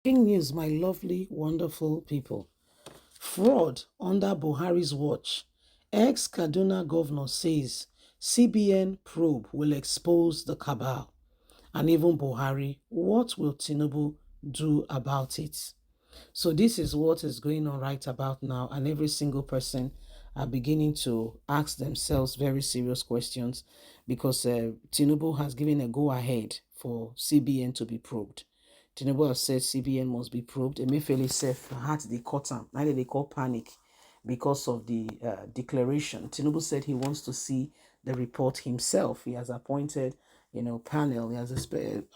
King news, my lovely, wonderful people. Fraud under Buhari's watch. Ex-Kaduna governor says CBN probe will expose the cabal. And even Buhari, what will Tinubu do about it? So this is what is going on right about now, and every single person are beginning to ask themselves very serious questions because Tinubu has given a go-ahead for CBN to be probed. Tinubu has said CBN must be probed. Emefiele said heart they caught him. Now they call panic because of the declaration. Tinubu said he wants to see the report himself. He has appointed, panel. He has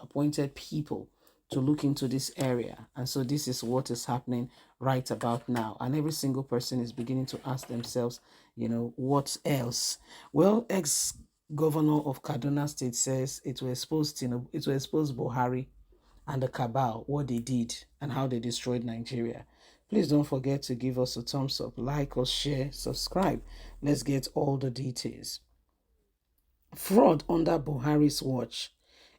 appointed people to look into this area. And so this is what is happening right about now. And every single person is beginning to ask themselves, what else? Well, ex-governor of Kaduna State says it will expose Buhari and the cabal, what they did and how they destroyed Nigeria. Please don't forget to give us a thumbs up, like us, share, subscribe. Let's get all the details. Fraud under Buhari's watch.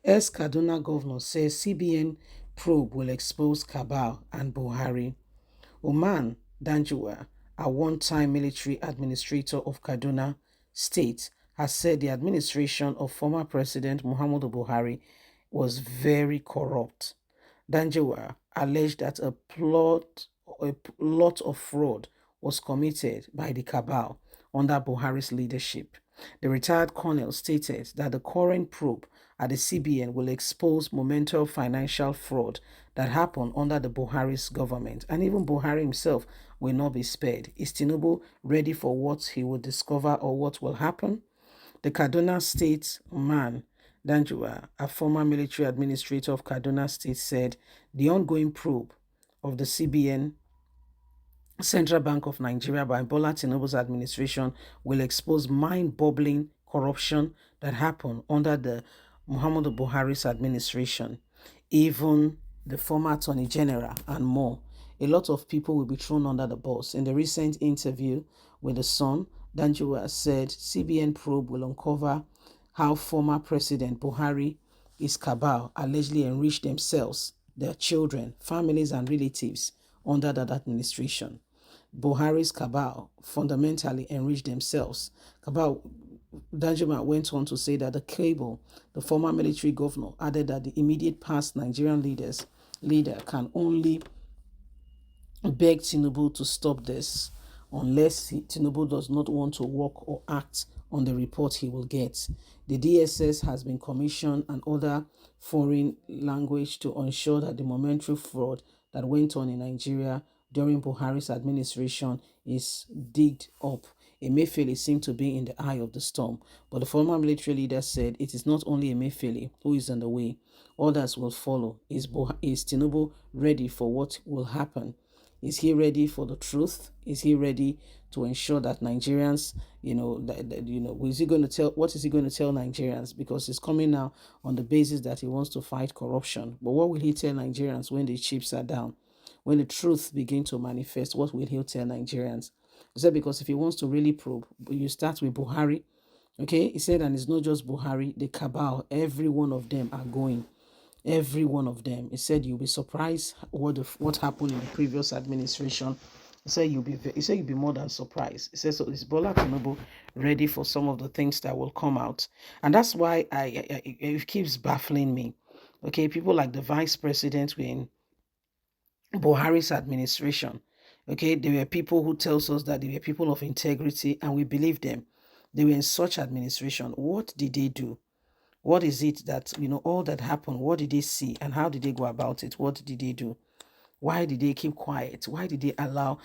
Ex-Kaduna governor says CBN probe will expose cabal and Buhari. Oman Danjua, a one-time military administrator of Kaduna State, has said the administration of former President Muhammadu Buhari was very corrupt. Danjua alleged that a lot of fraud was committed by the cabal under Buhari's leadership. The retired colonel stated that the current probe at the CBN will expose monumental financial fraud that happened under the Buhari's government, and even Buhari himself will not be spared. Is Tinubu ready for what he will discover or what will happen? The Kaduna State man, Danjua, a former military administrator of Kaduna State, said the ongoing probe of the CBN, Central Bank of Nigeria, by Bola Tinubu's administration will expose mind-boggling corruption that happened under the Muhammadu Buhari's administration. Even the former Attorney General and more. A lot of people will be thrown under the bus. In the recent interview with The Sun, Danjua said CBN probe will uncover how former President Buhari, his cabal, allegedly enriched themselves, their children, families, and relatives under that administration. Buhari's cabal fundamentally enriched themselves. Cabal Danjuma went on to say that the former military governor, added that the immediate past Nigerian leader can only beg Tinubu to stop this unless Tinubu does not want to work or act on the report he will get. The DSS has been commissioned and other foreign language to ensure that the momentary fraud that went on in Nigeria during Buhari's administration is digged up. Emefiele seemed to be in the eye of the storm, but the former military leader said it is not only Emefiele who is in the way, others will follow. Is Tinubu ready for what will happen? Is he ready for the truth? Is he ready to ensure that Nigerians, is he going to tell, what is he going to tell Nigerians? Because he's coming now on the basis that he wants to fight corruption. But what will he tell Nigerians when the chips are down? When the truth begins to manifest, what will he tell Nigerians? He said, because if he wants to really probe, you start with Buhari. Okay, he said, and it's not just Buhari, the cabal, every one of them are going. Every one of them. He said you'll be surprised what happened in the previous administration. He said you'll be more than surprised. He said, so is Bola Tinubu ready for some of the things that will come out? And that's why it keeps baffling me. Okay, people like the vice president in Buhari's administration. Okay, there were people who tells us that they were people of integrity and we believe them. They were in such administration. What did they do? What is it that, all that happened? What did they see and how did they go about it? What did they do? Why did they keep quiet? Why did they allow,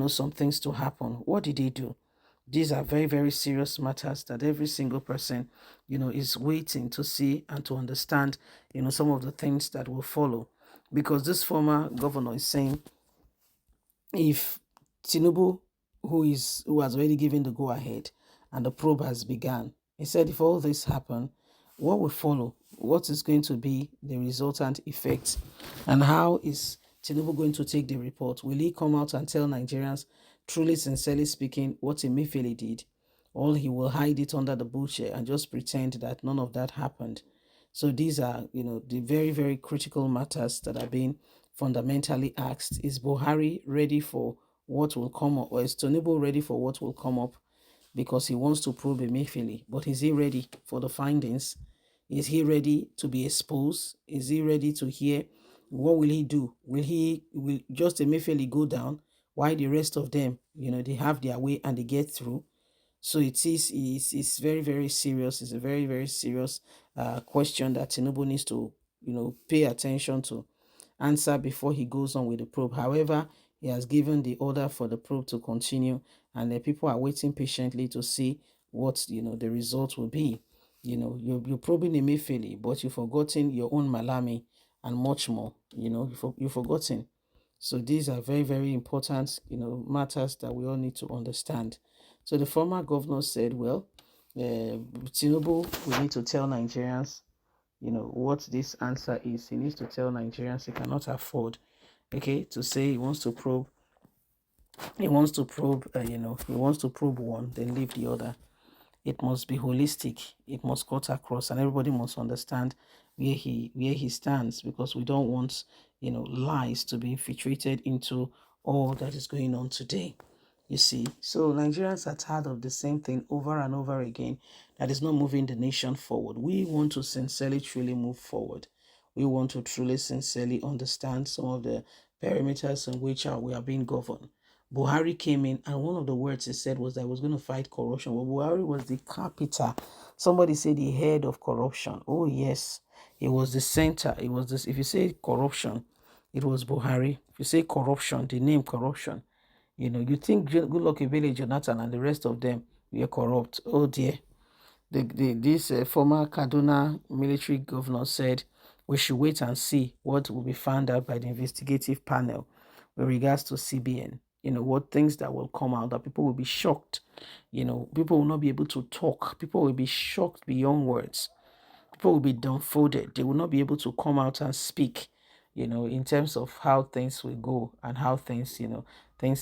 some things to happen? What did they do? These are very, very serious matters that every single person, is waiting to see and to understand, some of the things that will follow. Because this former governor is saying if Tinubu, who has already given the go-ahead and the probe has begun, he said if all this happen, what will follow? What is going to be the resultant effect? And how is Tinubu going to take the report? Will he come out and tell Nigerians, truly, sincerely speaking, what Emefiele did? Or he will hide it under the bushel and just pretend that none of that happened? So these are, the very, very critical matters that are being fundamentally asked, is Buhari ready for what will come up, or is Tinubu ready for what will come up? Because he wants to probe Emefiele, but is he ready for the findings? Is he ready to be exposed? Is he ready to hear? What will he do? Will just Emefiele go down while the rest of them, they have their way and they get through? So it's very, very serious. It's a very, very serious question that Tinubu needs to, pay attention to, answer before he goes on with the probe. However, he has given the order for the probe to continue, and the people are waiting patiently to see what the result will be. You're probing Emefiele, but you've forgotten your own Malami and much more. You've forgotten. So these are very, very important, matters that we all need to understand. So the former governor said, well, Tinubu, we need to tell Nigerians, what this answer is. He needs to tell Nigerians he cannot afford, to say he wants to probe, he wants to probe, he wants to probe one, then leave the other. It must be holistic. It must cut across, and everybody must understand where he stands, because we don't want lies to be infiltrated into all that is going on today. You see, so Nigerians are tired of the same thing over and over again. That is not moving the nation forward. We want to sincerely, truly move forward. We want to truly, sincerely understand some of the parameters in which we are being governed. Buhari came in, and one of the words he said was that he was going to fight corruption. Well, Buhari was the capital. Somebody said the head of corruption. Oh, yes. It was the center. It was this. If you say corruption, it was Buhari. If you say corruption, the name corruption, you think Goodluck Ebele, Jonathan, and the rest of them were corrupt. Oh, dear. This former Kaduna military governor said we should wait and see what will be found out by the investigative panel with regards to CBN. What things that will come out, that people will be shocked. People will not be able to talk. People will be shocked beyond words. People will be dumbfounded. They will not be able to come out and speak, in terms of how things will go and how things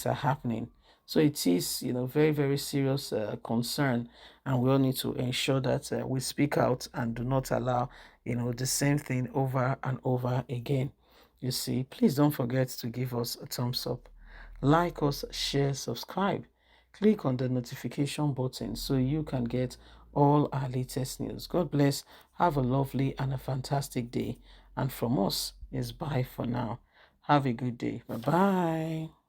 are happening. So it is, very, very serious concern, and we all need to ensure that we speak out and do not allow, the same thing over and over again. You see, please don't forget to give us a thumbs up, like us, share, subscribe. Click on the notification button so you can get all our latest news. God bless. Have a lovely and a fantastic day. And from us is bye for now. Have a good day. Bye-bye.